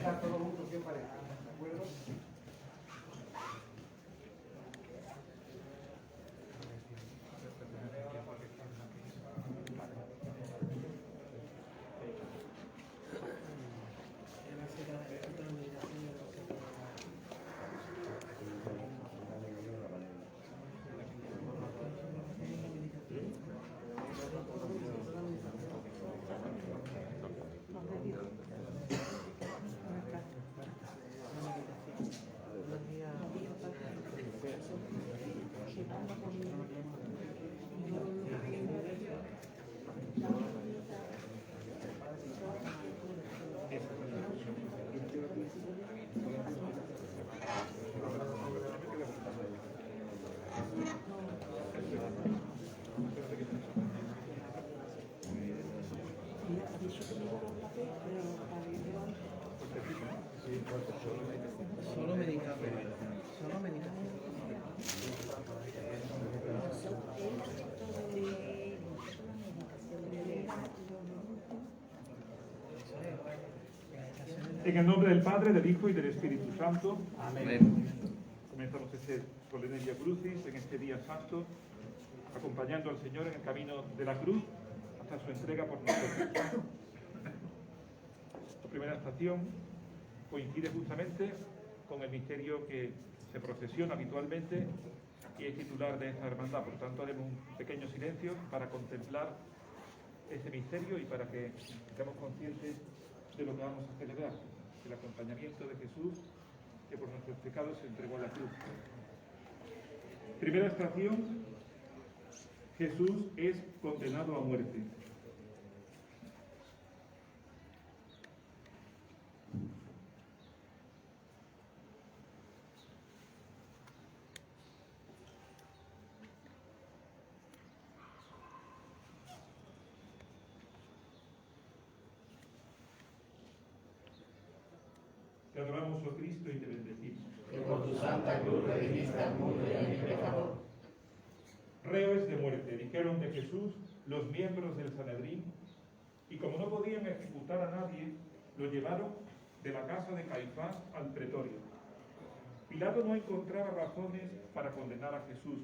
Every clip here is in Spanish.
rezar todos juntos siempre, ¿de acuerdo? Solo meditación. Solo meditación. En el nombre del Padre, del Hijo y del Espíritu Santo. Amén. Comenzamos este solemne Via Crucis en este día santo, acompañando al Señor en el camino de la cruz hasta su entrega por nosotros. La primera estación coincide justamente con el misterio que se procesiona habitualmente y es titular de esta hermandad. Por tanto, haremos un pequeño silencio para contemplar este misterio y para que seamos conscientes de lo que vamos a celebrar, el acompañamiento de Jesús que por nuestros pecados se entregó a la cruz. Primera estación: Jesús es condenado a muerte. Te adoramos, oh Cristo, y te bendecimos. Que por tu santa cruz redimiste al mundo y a mi pecador. Reo es de muerte, dijeron de Jesús los miembros del Sanedrín, y como no podían ejecutar a nadie, lo llevaron de la casa de Caifás al pretorio. Pilato no encontraba razones para condenar a Jesús,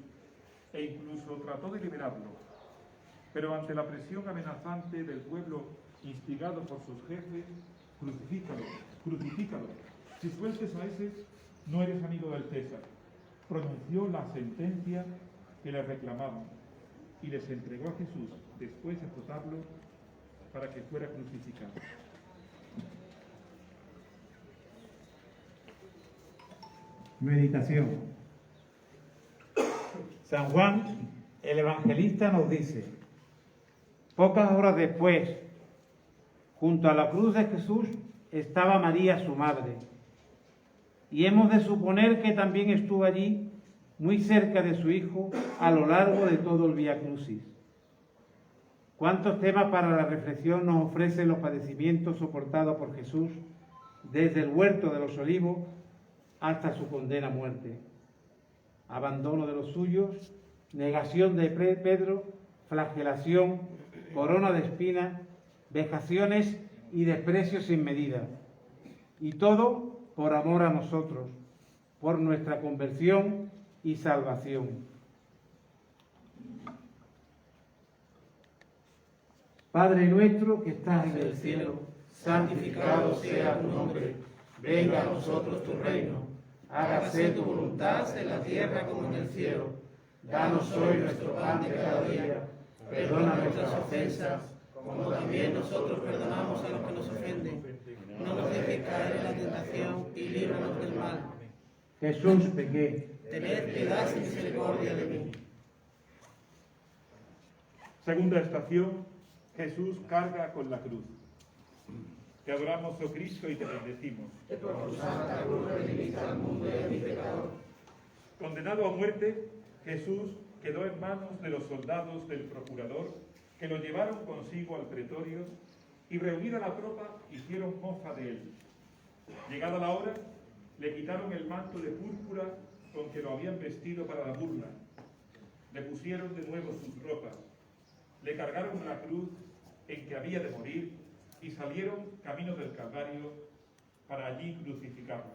e incluso trató de liberarlo. Pero ante la presión amenazante del pueblo, instigado por sus jefes, crucifícalo, crucifícalo. Si sueltes a ese, no eres amigo del César. Pronunció la sentencia que le reclamaban y les entregó a Jesús después de azotarlo para que fuera crucificado. Meditación. San Juan, el evangelista, nos dice: pocas horas después, junto a la cruz de Jesús estaba María, su madre, y hemos de suponer que también estuvo allí, muy cerca de su hijo, a lo largo de todo el Vía Crucis. ¿Cuántos temas para la reflexión nos ofrecen los padecimientos soportados por Jesús desde el huerto de los Olivos hasta su condena a muerte? Abandono de los suyos, negación de Pedro, flagelación, corona de espinas, vejaciones y desprecio sin medida. Y todo por amor a nosotros, por nuestra conversión y salvación. Padre nuestro que estás en el cielo, santificado sea tu nombre. Venga a nosotros tu reino. Hágase tu voluntad en la tierra como en el cielo. Danos hoy nuestro pan de cada día. Perdona nuestras ofensas, como también nosotros perdonamos a los que nos ofenden. No nos dejes caer en la tentación y líbranos del mal. Jesús, pequé. Tened piedad y misericordia de mí. Segunda estación: Jesús carga con la cruz. Te adoramos, oh Cristo, y te bendecimos. Que por tu santa cruz redimiste al mundo y a mi pecador. Condenado a muerte, Jesús quedó en manos de los soldados del procurador, que lo llevaron consigo al pretorio, y reunida la tropa, hicieron mofa de él. Llegada la hora, le quitaron el manto de púrpura con que lo habían vestido para la burla. Le pusieron de nuevo sus ropas. Le cargaron la cruz en que había de morir y salieron camino del Calvario para allí crucificarlo.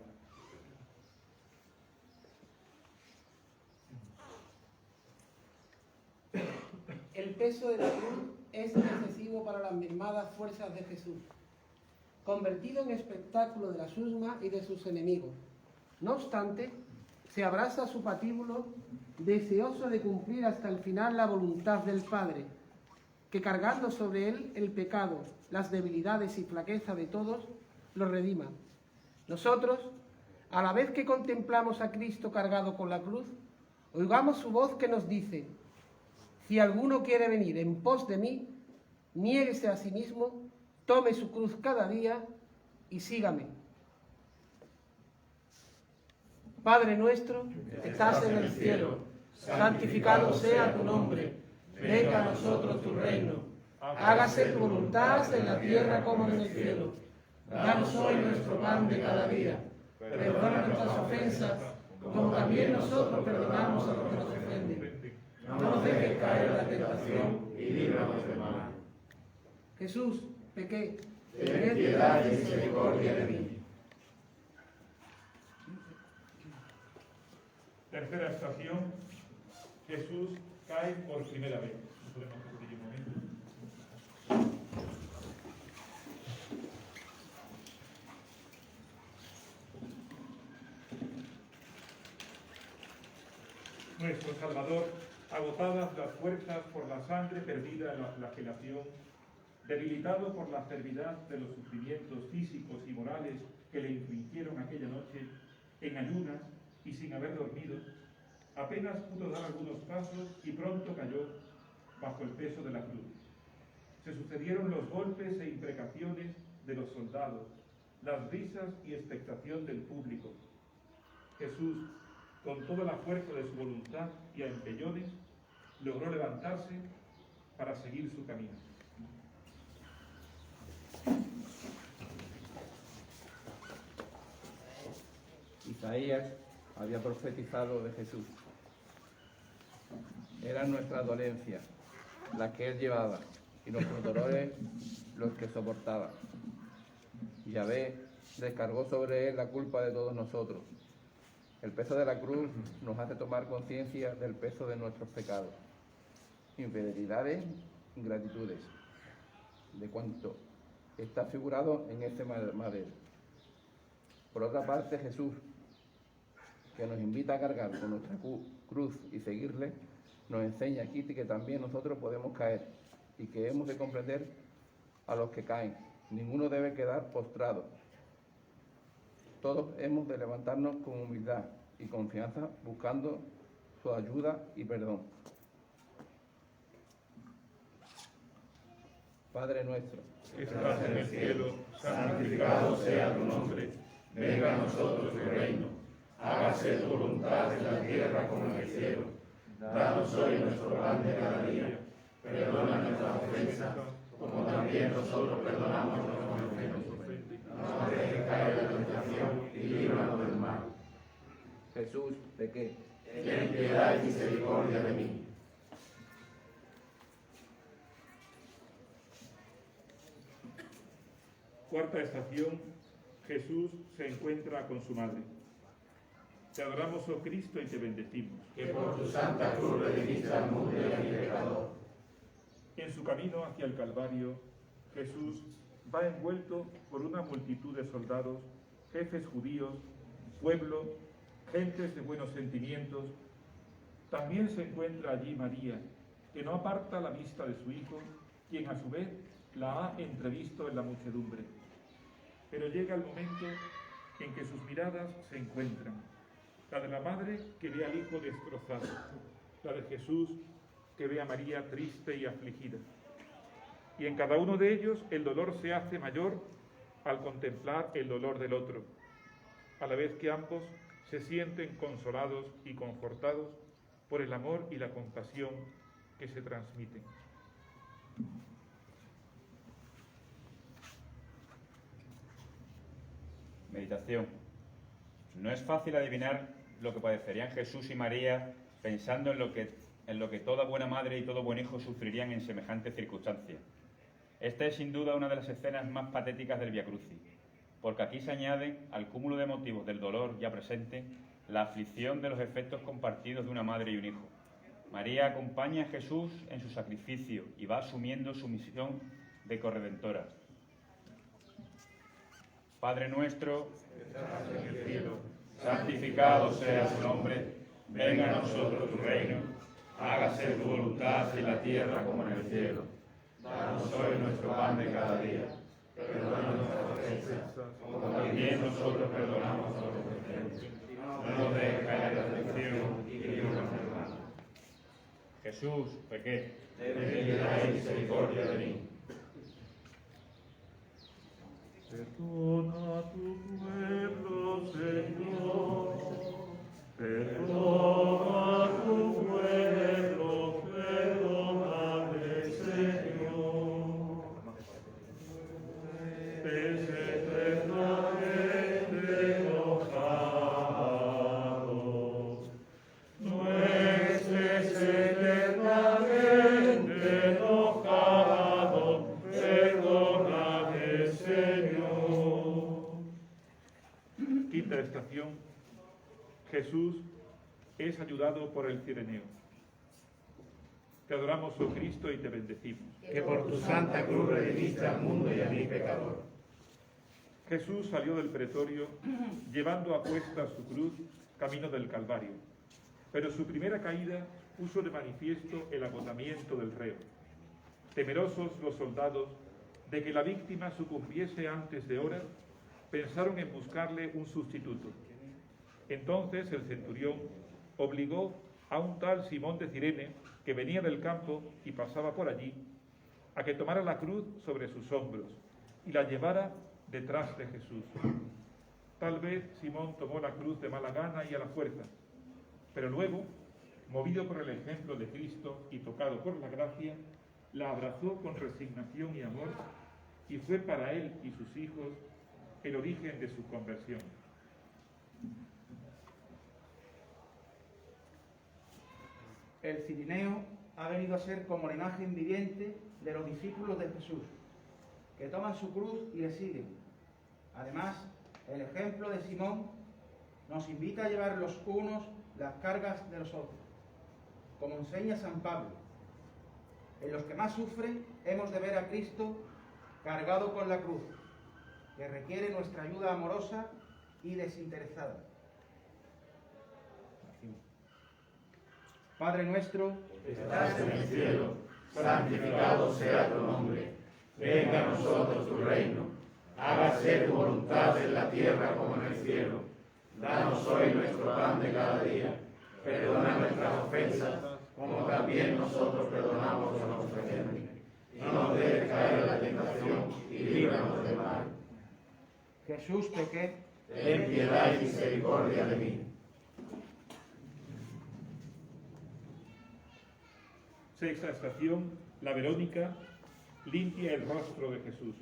El peso de la cruz es excesivo para las mermadas fuerzas de Jesús, convertido en espectáculo de la susma y de sus enemigos. No obstante, se abraza a su patíbulo, deseoso de cumplir hasta el final la voluntad del Padre, que cargando sobre él el pecado, las debilidades y flaqueza de todos, lo redima. Nosotros, a la vez que contemplamos a Cristo cargado con la cruz, oigamos su voz que nos dice: si alguno quiere venir en pos de mí, niéguese a sí mismo, tome su cruz cada día y sígame. Padre nuestro, que estás en el cielo, santificado sea tu nombre. Venga a nosotros tu reino. Hágase tu voluntad en la tierra como en el cielo. Danos hoy nuestro pan de cada día. Perdona nuestras ofensas, como también nosotros perdonamos a los que nos ofenden. No nos dejes caer en la tentación y líbranos del mal. Jesús, pequé. Ten piedad y misericordia de mí. Tercera estación, Jesús cae por primera vez. Podemos repetir un momento. Nuestro Salvador, agotadas las fuerzas por la sangre perdida en la flagelación, debilitado por la cervidad de los sufrimientos físicos y morales que le infligieron aquella noche, en ayunas y sin haber dormido, apenas pudo dar algunos pasos y pronto cayó bajo el peso de la cruz. Se sucedieron los golpes e imprecaciones de los soldados, las risas y expectación del público. Jesús, con toda la fuerza de su voluntad y a empellones, logró levantarse para seguir su camino. Isaías había profetizado de Jesús. Eran nuestras dolencias las que él llevaba y nuestros dolores los que soportaba. Yahvé descargó sobre él la culpa de todos nosotros. El peso de la cruz nos hace tomar conciencia del peso de nuestros pecados, infidelidades, ingratitudes, de cuanto está figurado en este madero. Por otra parte, Jesús, que nos invita a cargar con nuestra cruz y seguirle, nos enseña aquí que también nosotros podemos caer y que hemos de comprender a los que caen. Ninguno debe quedar postrado. Todos hemos de levantarnos con humildad y confianza, buscando su ayuda y perdón. Padre nuestro, Que estás en el cielo, Santificado sea tu nombre. Venga a nosotros tu reino. Hágase tu voluntad en la tierra como en el cielo. Danos hoy nuestro pan de cada día. Perdona nuestras ofensas, como también nosotros perdonamos a los que nos ofenden. No nos dejes caer en la tentación y líbranos del mal. Jesús, pequé. Ten piedad y misericordia de mí. Cuarta estación, Jesús se encuentra con su madre. Te adoramos, oh Cristo, y te bendecimos. Que por tu santa cruz redimiste al mundo y a mi pecador. En su camino hacia el Calvario, Jesús va envuelto por una multitud de soldados, jefes judíos, pueblo, gentes de buenos sentimientos. También se encuentra allí María, que no aparta la vista de su hijo, quien a su vez la ha entrevisto en la muchedumbre. Pero llega el momento en que sus miradas se encuentran, la de la madre que ve al hijo destrozado, la de Jesús que ve a María triste y afligida. Y en cada uno de ellos el dolor se hace mayor al contemplar el dolor del otro, a la vez que ambos se sienten consolados y confortados por el amor y la compasión que se transmiten. Meditación. No es fácil adivinar lo que padecerían Jesús y María pensando en lo que toda buena madre y todo buen hijo sufrirían en semejantes circunstancias. Esta es sin duda una de las escenas más patéticas del Vía Crucis. porque aquí se añade al cúmulo de motivos del dolor ya presente la aflicción de los efectos compartidos de una madre y un hijo. María acompaña a Jesús en su sacrificio y va asumiendo su misión de corredentora. Padre nuestro, que estás en el cielo, santificado sea tu nombre, venga a nosotros tu reino, hágase tu voluntad en la tierra como en el cielo. Danos hoy nuestro pan de cada día, perdona nuestras ofensas, como también nosotros perdonamos a los ofensores. No nos dejes caer en la tentación y líbranos del mal. Jesús, pequé. Ten piedad y misericordia de mí. Perdona a tu pueblo, Señor. Perdona a tu pueblo, perdóname, Señor. Es eternamente enojado. No estés eternamente enojado, perdóname, Señor. Quinta estación. Jesús es ayudado por el Cireneo. Te adoramos, oh Cristo, y te bendecimos. Que por tu santa cruz redimiste al mundo y a mí pecador. Jesús salió del pretorio llevando a cuesta su cruz camino del Calvario, pero su primera caída puso de manifiesto el agotamiento del reo. Temerosos los soldados de que la víctima sucumbiese antes de hora, pensaron en buscarle un sustituto. Entonces el centurión obligó a un tal Simón de Cirene, que venía del campo y pasaba por allí, a que tomara la cruz sobre sus hombros y la llevara detrás de Jesús. Tal vez Simón tomó la cruz de mala gana y a la fuerza, pero luego, movido por el ejemplo de Cristo y tocado por la gracia, la abrazó con resignación y amor, y fue para él y sus hijos el origen de su conversión. El Cirineo ha venido a ser como la imagen viviente de los discípulos de Jesús, que toman su cruz y le siguen. Además, el ejemplo de Simón nos invita a llevar los unos las cargas de los otros, como enseña San Pablo. En los que más sufren hemos de ver a Cristo cargado con la cruz, que requiere nuestra ayuda amorosa y desinteresada. Padre nuestro, Que estás en el cielo, santificado sea tu nombre. Venga a nosotros tu reino. Hágase tu voluntad en la tierra como en el cielo. Danos hoy nuestro pan de cada día. Perdona nuestras ofensas, como también nosotros perdonamos a los ofensores. No nos dejes caer en la tentación y líbranos del mal. Jesús, pequé. Ten piedad y misericordia de mí. Sexta estación, la Verónica limpia el rostro de Jesús.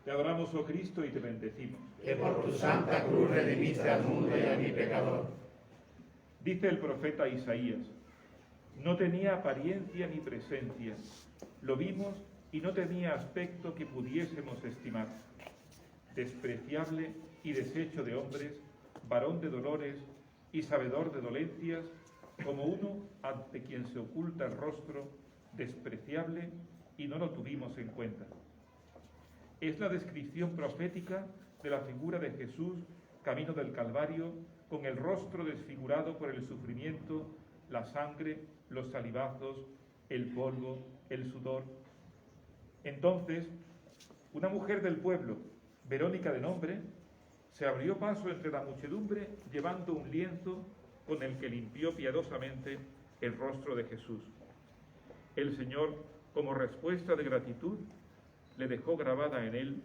Te adoramos, oh Cristo, y te bendecimos. Que por tu santa cruz redimiste al mundo y a mi pecador. Dice el profeta Isaías: no tenía apariencia ni presencia, lo vimos y no tenía aspecto que pudiésemos estimar. Despreciable y deshecho de hombres, varón de dolores y sabedor de dolencias, como uno ante quien se oculta el rostro, despreciable, y no lo tuvimos en cuenta. Es la descripción profética de la figura de Jesús camino del Calvario, con el rostro desfigurado por el sufrimiento, la sangre, los salivazos, el polvo, el sudor. Entonces, una mujer del pueblo, Verónica de nombre, se abrió paso entre la muchedumbre llevando un lienzo con el que limpió piadosamente el rostro de Jesús. El Señor, como respuesta de gratitud, le dejó grabada en él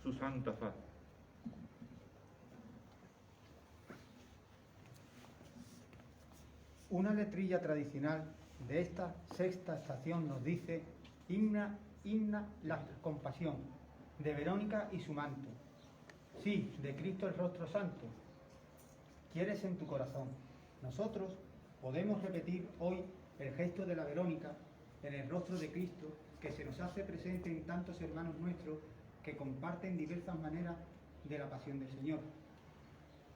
su santa faz. Una letrilla tradicional de esta sexta estación nos dice: himna la compasión, de Verónica y su manto. Sí, de Cristo el rostro santo. Quieres en tu corazón. Nosotros podemos repetir hoy el gesto de la Verónica en el rostro de Cristo, que se nos hace presente en tantos hermanos nuestros que comparten diversas maneras de la pasión del Señor.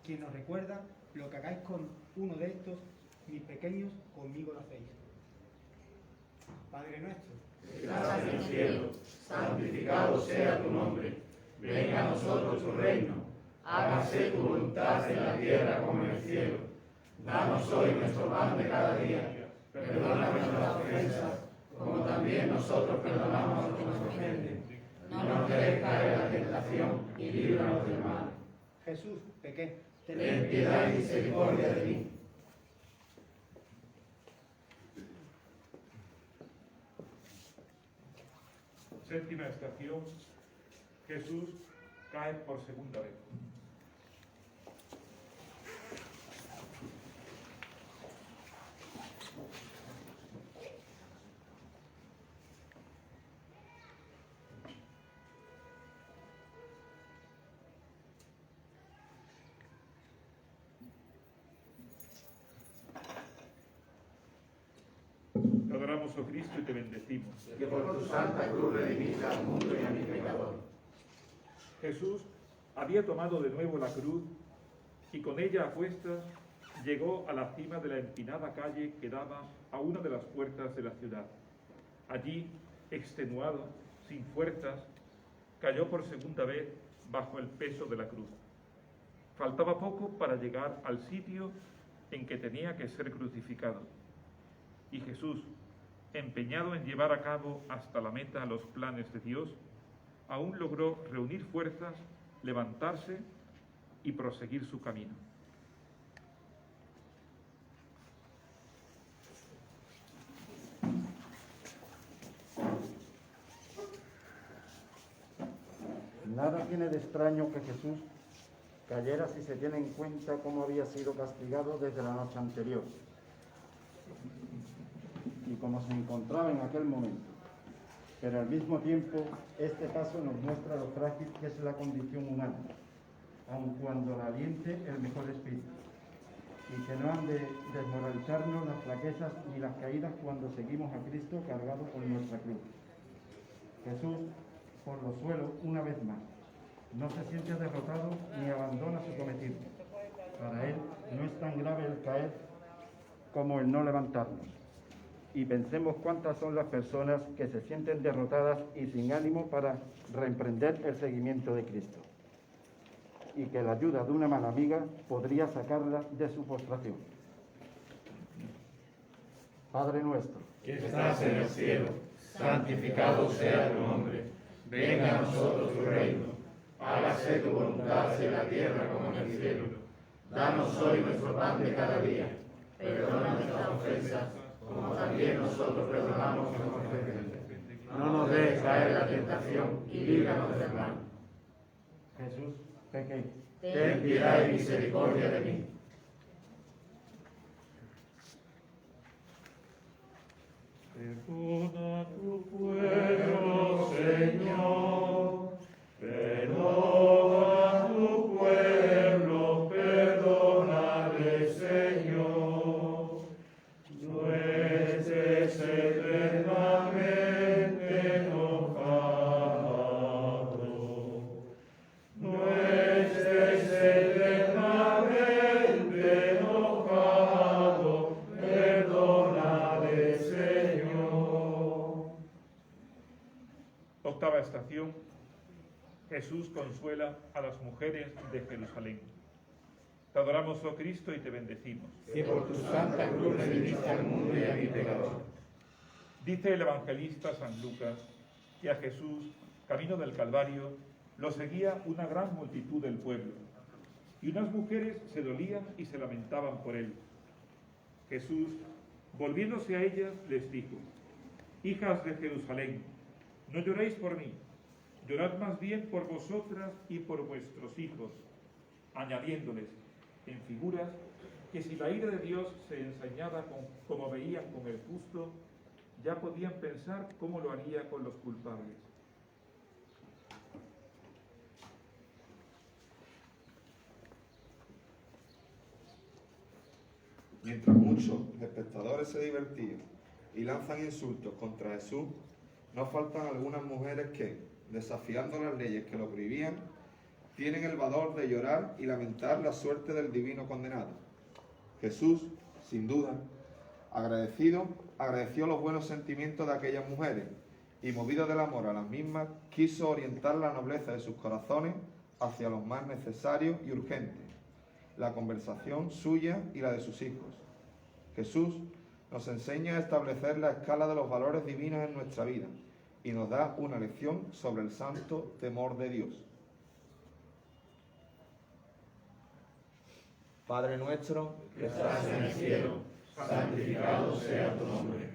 Quien nos recuerda, lo que hagáis con uno de estos, mis pequeños, conmigo lo hacéis. Padre nuestro, que estás en el cielo, santificado sea tu nombre. Venga a nosotros tu reino. Hágase tu voluntad en la tierra como en el cielo. Danos hoy nuestro pan de cada día. Perdona nuestras ofensas, como también nosotros perdonamos a los que nos ofenden. No nos dejes caer en la tentación y líbranos del mal. Jesús, pequé. Ten piedad y misericordia de mí. Séptima estación. Jesús cae por segunda vez. Te adoramos, oh Cristo, y te bendecimos. Que por tu santa cruz redimiste al mundo y a mi pecador. Jesús había tomado de nuevo la cruz y con ella a cuestas llegó a la cima de la empinada calle que daba a una de las puertas de la ciudad. Allí, extenuado, sin fuerzas, cayó por segunda vez bajo el peso de la cruz. Faltaba poco para llegar al sitio en que tenía que ser crucificado. Y Jesús, empeñado en llevar a cabo hasta la meta los planes de Dios, aún logró reunir fuerzas, levantarse y proseguir su camino. Nada tiene de extraño que Jesús cayera si se tiene en cuenta cómo había sido castigado desde la noche anterior y cómo se encontraba en aquel momento. Pero al mismo tiempo, este paso nos muestra lo frágil que es la condición humana, aun cuando la aliente el mejor espíritu, y que no han de desmoralizarnos las flaquezas ni las caídas cuando seguimos a Cristo cargado por nuestra cruz. Jesús, por los suelos, una vez más, no se siente derrotado ni abandona su cometido. Para él no es tan grave el caer como el no levantarnos. Y pensemos cuántas son las personas que se sienten derrotadas y sin ánimo para reemprender el seguimiento de Cristo. Y que la ayuda de una mano amiga podría sacarlas de su postración. Padre nuestro, Que estás en el cielo, santificado sea tu nombre. Venga a nosotros tu reino. Hágase tu voluntad en la tierra como en el cielo. Danos hoy nuestro pan de cada día. Perdona nuestras ofensas, como también nosotros perdonamos a los que nos ofenden. No nos dejes caer en la tentación y líbranos del mal. Jesús, pequé. Ten piedad y misericordia de mí. Perdona tu Pueblo, Señor, perdona tu pueblo, perdónale, Señor. No estés eternamente enojado. No estés eternamente enojado, perdónale, Señor. Octava estación. Jesús consuela a las mujeres de Jerusalén. Te adoramos, oh Cristo, y te bendecimos. Que por tu santa cruz redimiste al mundo y a mi pecador. Dice el evangelista San Lucas que a Jesús, camino del Calvario, lo seguía una gran multitud del pueblo, y unas mujeres se dolían y se lamentaban por él. Jesús, volviéndose a ellas, les dijo: Hijas de Jerusalén, no lloréis por mí, llorad más bien por vosotras y por vuestros hijos, añadiéndoles en figuras que si la ira de Dios se ensañaba como veían con el justo, ya podían pensar cómo lo haría con los culpables. Mientras muchos espectadores se divertían y lanzan insultos contra Jesús, no faltan algunas mujeres que, desafiando las leyes que lo prohibían, tienen el valor de llorar y lamentar la suerte del divino condenado. Jesús, sin duda, agradeció los buenos sentimientos de aquellas mujeres y, movido del amor a las mismas, quiso orientar la nobleza de sus corazones hacia los más necesarios y urgentes, la conversación suya y la de sus hijos. Jesús nos enseña a establecer la escala de los valores divinos en nuestra vida y nos da una lección sobre el santo temor de Dios. Padre nuestro, que estás en el cielo, santificado sea tu nombre.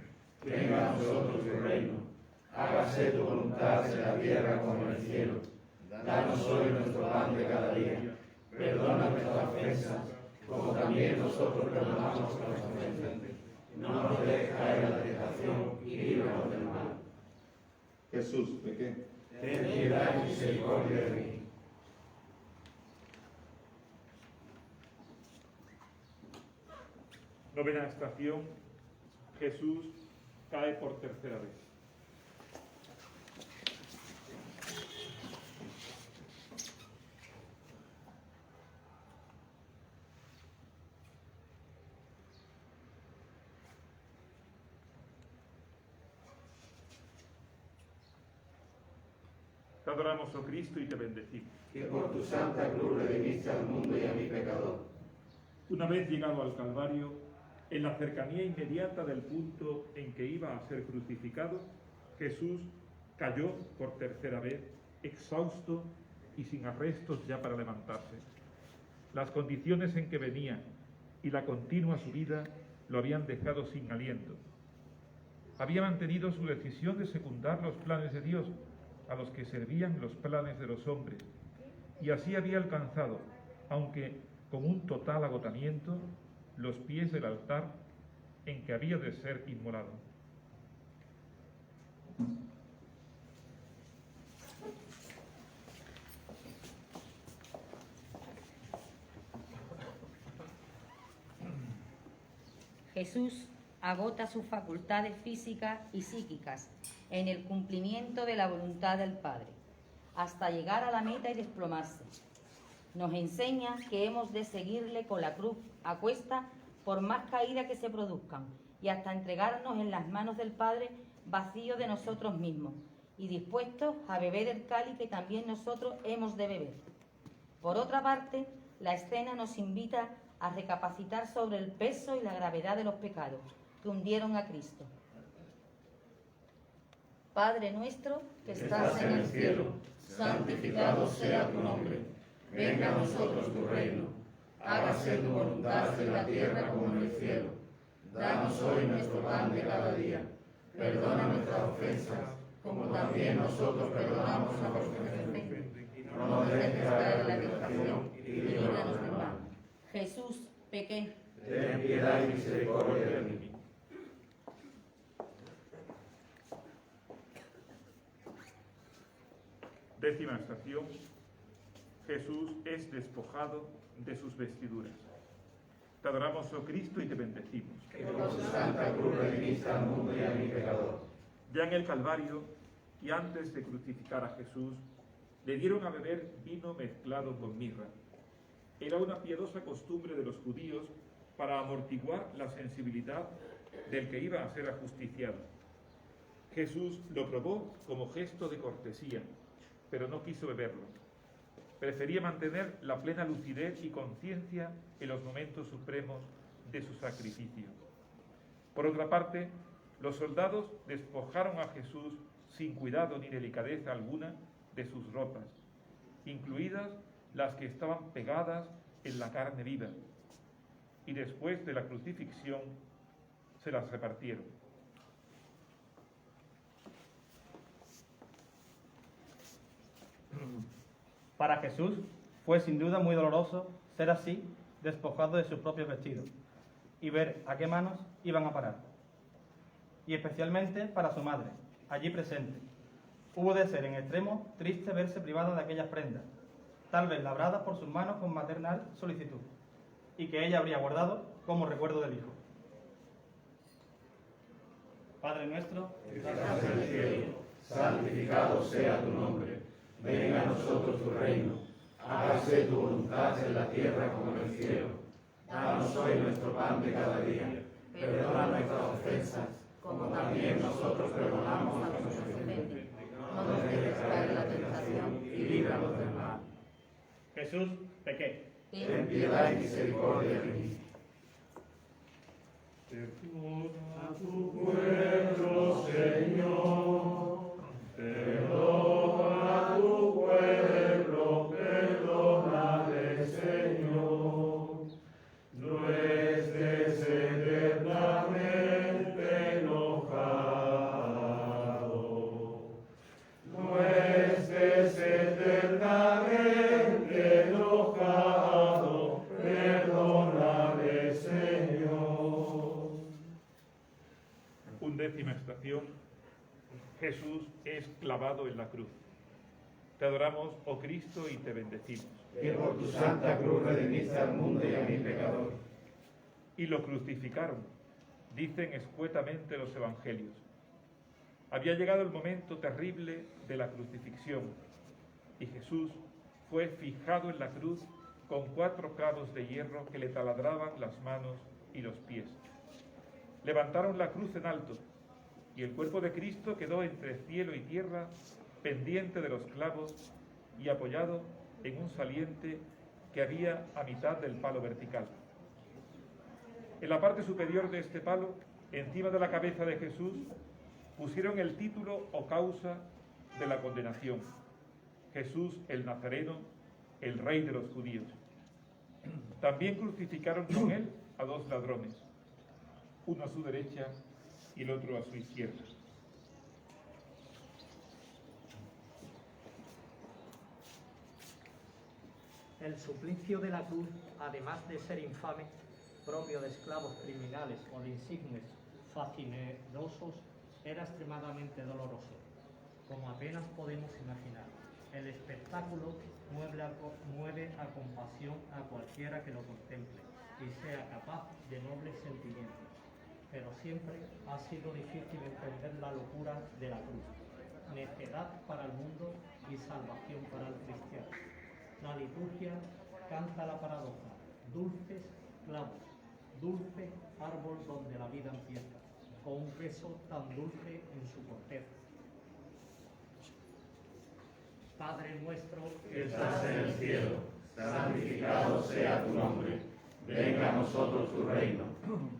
Venga a nosotros tu reino. Hágase tu voluntad en la tierra como en el cielo. Danos hoy nuestro pan de cada día. Perdona nuestras ofensas, como también nosotros perdonamos a los que nos ofenden. No nos dejes caer en la tentación y líbranos del mal. Jesús, pequé. Ten piedad y misericordia de mí. Novena estación. Jesús cae por tercera vez. Te adoramos, oh Cristo, y te bendecimos. Que por tu santa cruz redimiste al mundo y a mi pecador. Una vez llegado al Calvario, en la cercanía inmediata del punto en que iba a ser crucificado, Jesús cayó por tercera vez, exhausto y sin arrestos ya para levantarse. Las condiciones en que venía y la continua subida lo habían dejado sin aliento. Había mantenido su decisión de secundar los planes de Dios, a los que servían los planes de los hombres, y así había alcanzado, aunque con un total agotamiento, los pies del altar en que había de ser inmolado. Jesús agota sus facultades físicas y psíquicas en el cumplimiento de la voluntad del Padre, hasta llegar a la meta y desplomarse. Nos enseña que hemos de seguirle con la cruz a cuesta por más caídas que se produzcan y hasta entregarnos en las manos del Padre vacío de nosotros mismos y dispuestos a beber el cáliz que también nosotros hemos de beber. Por otra parte, la escena nos invita a recapacitar sobre el peso y la gravedad de los pecados que hundieron a Cristo. Padre nuestro que estás en el cielo, santificado sea tu nombre. Venga a nosotros tu reino. Hágase tu voluntad en la tierra como en el cielo. Danos hoy nuestro pan de cada día. Perdona nuestras ofensas, como también nosotros perdonamos a los que nos ofenden. No nos dejes caer en la tentación y líbranos del mal. Jesús, pequé. Ten piedad y misericordia de mí. Décima estación. Jesús es despojado de sus vestiduras. Te adoramos, oh Cristo, y te bendecimos. Que por su santa cruz redimiste al mundo y a mi pecador. Ya en el Calvario, y antes de crucificar a Jesús, le dieron a beber vino mezclado con mirra. Era una piadosa costumbre de los judíos para amortiguar la sensibilidad del que iba a ser ajusticiado. Jesús lo probó como gesto de cortesía, pero no quiso beberlo. Prefería mantener la plena lucidez y conciencia en los momentos supremos de su sacrificio. Por otra parte, los soldados despojaron a Jesús sin cuidado ni delicadeza alguna de sus ropas, incluidas las que estaban pegadas en la carne viva, y después de la crucifixión se las repartieron. Para Jesús fue sin duda muy doloroso ser así despojado de sus propios vestidos y ver a qué manos iban a parar. Y especialmente para su madre, allí presente. Hubo de ser en extremo triste verse privada de aquellas prendas, tal vez labradas por sus manos con maternal solicitud, y que ella habría guardado como recuerdo del Hijo. Padre nuestro, que estás en el cielo, santificado sea tu nombre, venga a nosotros tu reino, hágase tu voluntad en la tierra como en el cielo. Danos hoy nuestro pan de cada día, perdona nuestras ofensas, como también nosotros perdonamos a los que nos ofenden. No nos dejes caer en la tentación y líbranos del mal. Jesús, pequé. Ten piedad y misericordia de mí. Perdona tu pueblo, Señor. Perdona tu pueblo, perdónale, Señor. No estés eternamente enojado. No estés eternamente enojado. Perdónale, Señor. 11ª estación. Jesús es clavado en la cruz. Te adoramos, oh Cristo, y te bendecimos. Que por tu santa cruz redimiste al mundo y a mi pecador. Y lo crucificaron, dicen escuetamente los evangelios. Había llegado el momento terrible de la crucifixión, y Jesús fue fijado en la cruz con 4 clavos de hierro que le taladraban las manos y los pies. Levantaron la cruz en alto, y el cuerpo de Cristo quedó entre cielo y tierra, pendiente de los clavos y apoyado en un saliente que había a mitad del palo vertical. En la parte superior de este palo, encima de la cabeza de Jesús, pusieron el título o causa de la condenación: Jesús el Nazareno, el Rey de los judíos. También crucificaron con él a 2 ladrones, uno a su derecha y el otro a su izquierda. El suplicio de la cruz, además de ser infame, propio de esclavos criminales o de insignes facinerosos, era extremadamente doloroso, como apenas podemos imaginar. El espectáculo mueve a compasión a cualquiera que lo contemple y sea capaz de nobles sentimientos. Pero siempre ha sido difícil entender la locura de la cruz, necedad para el mundo y salvación para el cristiano. La liturgia canta la paradoja: dulces clavos, dulce árbol donde la vida empieza, con un peso tan dulce en su corteza. Padre nuestro que estás en el cielo, santificado sea tu nombre. Venga a nosotros tu reino,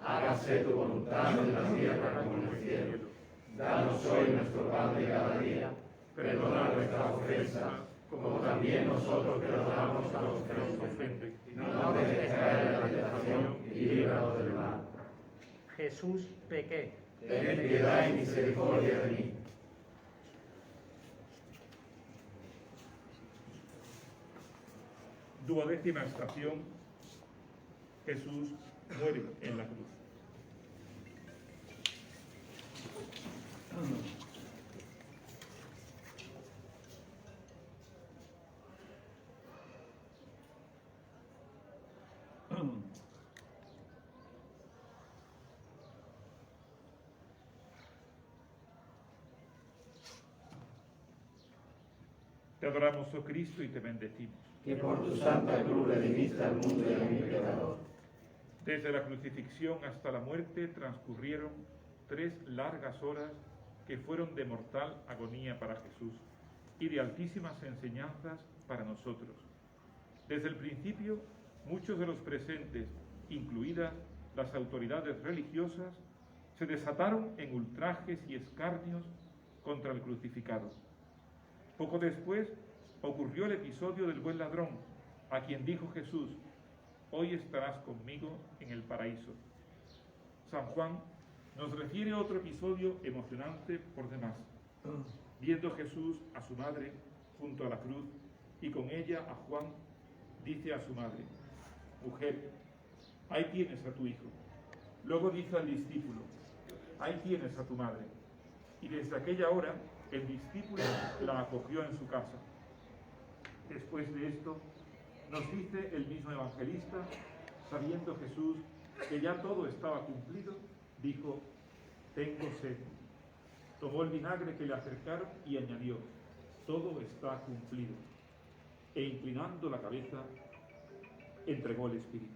hágase tu voluntad en la tierra como en el cielo. Danos hoy nuestro pan de cada día, perdona nuestras ofensas, como también nosotros perdonamos a los que nos ofenden. No nos dejes caer en la tentación y líbranos del mal. Jesús, pequé. Ten piedad y misericordia de mí. Duodécima estación. Jesús muere en la cruz. Te adoramos, oh Cristo, y te bendecimos. Que por tu santa cruz redimiste al mundo y a mi pecador. Desde la crucifixión hasta la muerte transcurrieron 3 largas horas que fueron de mortal agonía para Jesús y de altísimas enseñanzas para nosotros. Desde el principio, muchos de los presentes, incluidas las autoridades religiosas, se desataron en ultrajes y escarnios contra el crucificado. Poco después ocurrió el episodio del buen ladrón, a quien dijo Jesús: hoy estarás conmigo en el paraíso. San Juan nos refiere otro episodio emocionante por demás. Viendo Jesús a su madre junto a la cruz y con ella a Juan, dice a su madre: mujer, ahí tienes a tu hijo. Luego dice al discípulo: ahí tienes a tu madre. Y desde aquella hora el discípulo la acogió en su casa. Después de esto, nos dice el mismo evangelista, sabiendo Jesús que ya todo estaba cumplido, dijo: tengo sed. tomó el vinagre que le acercaron y añadió: todo está cumplido. E inclinando la cabeza, entregó el espíritu.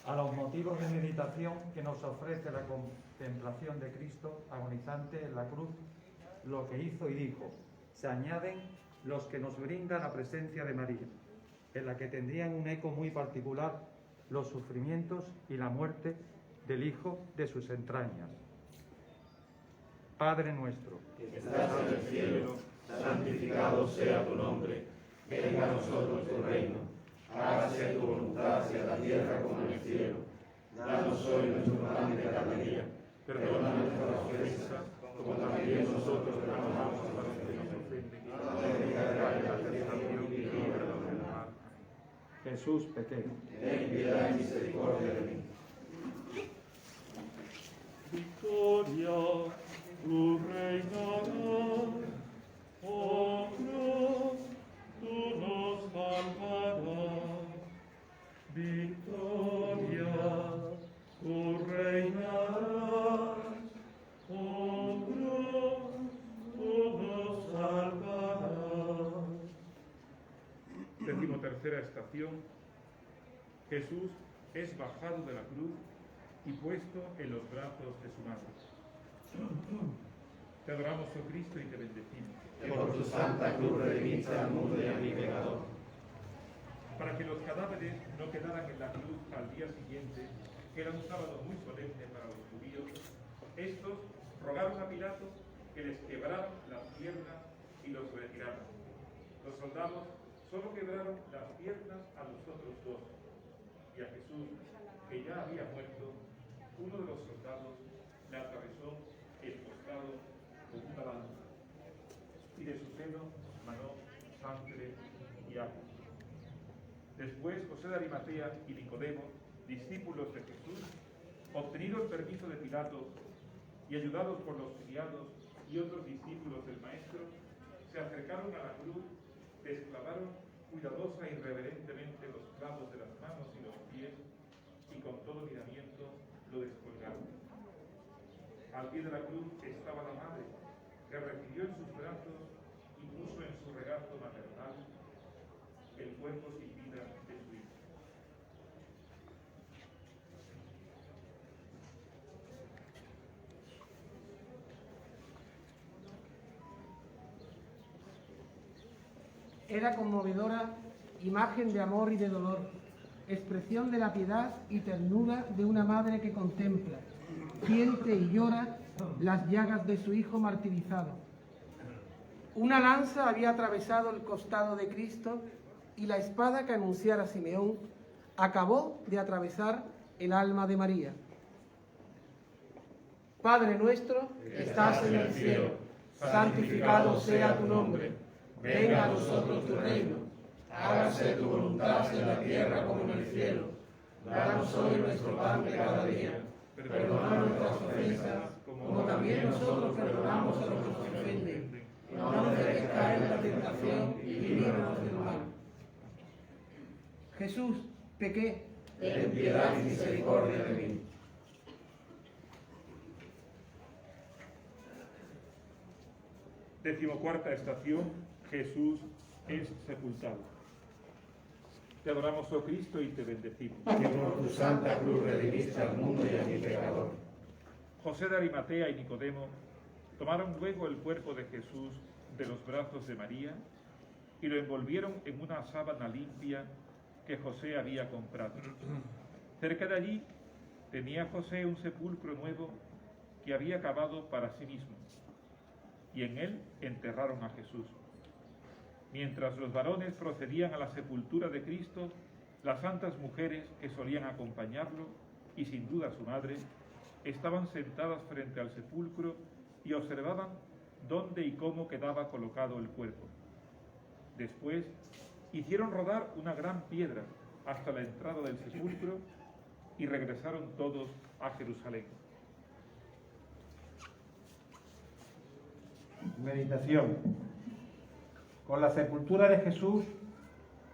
A los motivos de meditación que nos ofrece la contemplación de Cristo agonizante en la cruz, lo que hizo y dijo, se añaden los que nos brindan la presencia de María, en la que tendrían un eco muy particular los sufrimientos y la muerte del Hijo de sus entrañas. Padre nuestro, que estás en el cielo, santificado sea tu nombre. Venga a nosotros tu reino. Hágase tu voluntad en la tierra como en el cielo. Danos hoy nuestro pan de cada día. Perdona nuestras ofensas, como también nosotros perdonamos a los que nos ofenden. No nos caigas en la tentación y líbranos del mal. Jesús pequeño, Ten piedad y misericordia de mí. Victoria, tú reinarás, oh Dios, tú nos salvarás. Victoria, tú reinarás, oh Dios, tú nos salvarás. 13ª estación. Jesús es bajado de la cruz y puesto en los brazos de su madre. Te adoramos, oh Cristo, y te bendecimos. Que por tu santa cruz redimiste al mundo y a mi pecador. Para que los cadáveres no quedaran en la cruz al día siguiente, que era un sábado muy solemne para los judíos, estos rogaron a Pilato que les quebraran las piernas y los retiraran. Los soldados solo quebraron las piernas a los otros dos, y a Jesús, que ya había muerto, uno de los soldados le atravesó el costado con una lanza, y de su seno manó sangre y agua. Después José de Arimatea y Nicodemo, discípulos de Jesús, obtenido el permiso de Pilato y ayudados por los criados y otros discípulos del Maestro, se acercaron a la cruz, desclavaron cuidadosa y reverentemente los clavos de las manos y los pies y con todo miramiento lo descolgaron. Al pie de la cruz estaba la madre, que recibió en sus brazos y puso en su regazo maternal el cuerpo sin vida de su hijo. Era conmovedora imagen de amor y de dolor, expresión de la piedad y ternura de una madre que contempla, siente y llora las llagas de su hijo martirizado. Una lanza había atravesado el costado de Cristo y la espada que anunciara Simeón acabó de atravesar el alma de María. Padre nuestro, que estás en el cielo, santificado sea tu nombre. Venga a nosotros tu reino. Hágase tu voluntad en la tierra como en el cielo. Danos hoy nuestro pan de cada día. Perdona nuestras ofensas, como también nosotros perdonamos a los que nos ofenden. No nos dejes caer en la tentación y líbranos del mal. Jesús, pequé. Ten piedad y misericordia de mí. Decimocuarta estación. Jesús es sepultado. Te adoramos, oh Cristo, y te bendecimos. Que por tu santa cruz redimiste al mundo y a mi pecador. José de Arimatea y Nicodemo tomaron luego el cuerpo de Jesús de los brazos de María y lo envolvieron en una sábana limpia que José había comprado. Cerca de allí tenía José un sepulcro nuevo que había cavado para sí mismo, y en él enterraron a Jesús. Mientras los varones procedían a la sepultura de Cristo, las santas mujeres que solían acompañarlo, y sin duda su madre, estaban sentadas frente al sepulcro y observaban dónde y cómo quedaba colocado el cuerpo. Después hicieron rodar una gran piedra hasta la entrada del sepulcro y regresaron todos a Jerusalén. Meditación. Con la sepultura de Jesús,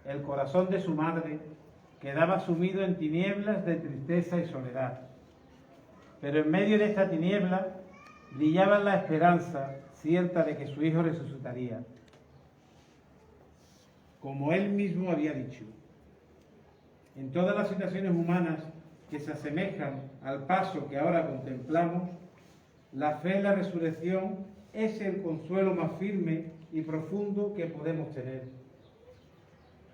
el corazón de su madre quedaba sumido en tinieblas de tristeza y soledad. Pero en medio de esta tiniebla brillaba la esperanza cierta de que su hijo resucitaría. Como él mismo había dicho, en todas las situaciones humanas que se asemejan al paso que ahora contemplamos, la fe en la resurrección es el consuelo más firme y profundo que podemos tener.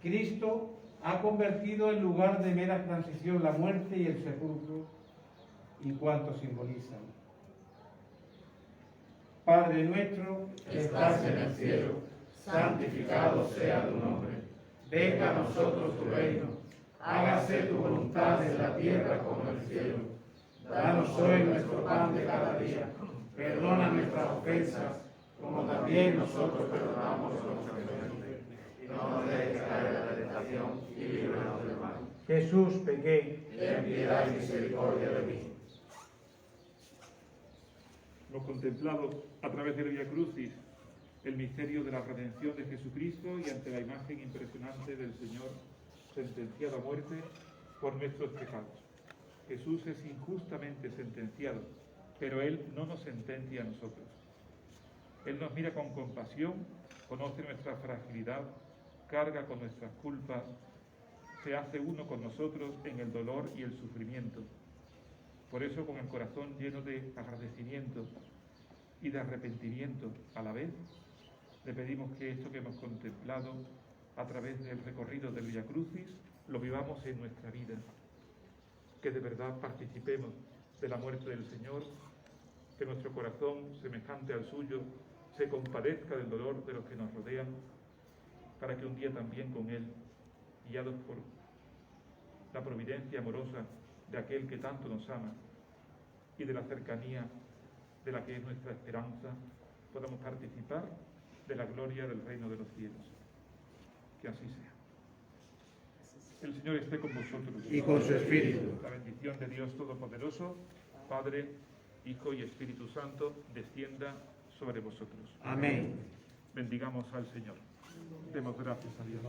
Cristo ha convertido en lugar de mera transición la muerte y el sepulcro y cuanto simbolizan. Padre nuestro que estás en el cielo, santificado sea tu nombre. Venga a nosotros tu reino. Hágase tu voluntad en la tierra como en el cielo. Danos hoy nuestro pan de cada día. Perdona nuestras ofensas, como también nosotros perdonamos a los ofensores. Y no nos dejes caer en la tentación y líbranos del mal. Jesús, pequé. Ten piedad y misericordia de mí. Hemos contemplado a través del Vía Crucis el misterio de la redención de Jesucristo y ante la imagen impresionante del Señor sentenciado a muerte por nuestros pecados. Jesús es injustamente sentenciado, pero Él no nos sentencia a nosotros. Él nos mira con compasión, conoce nuestra fragilidad, carga con nuestras culpas, se hace uno con nosotros en el dolor y el sufrimiento. Por eso, con el corazón lleno de agradecimiento y de arrepentimiento a la vez, le pedimos que esto que hemos contemplado a través del recorrido del Vía Crucis lo vivamos en nuestra vida, que de verdad participemos de la muerte del Señor, que nuestro corazón, semejante al suyo, se compadezca del dolor de los que nos rodean, para que un día también con Él, guiados por la providencia amorosa de aquel que tanto nos ama y de la cercanía de la que es nuestra esperanza, podamos participar de la gloria del reino de los cielos. Que así sea. El Señor esté con vosotros. Y con su espíritu. La bendición de Dios Todopoderoso, Padre, Hijo y Espíritu Santo, descienda sobre vosotros. Amén. Bendigamos al Señor. Demos gracias a Dios.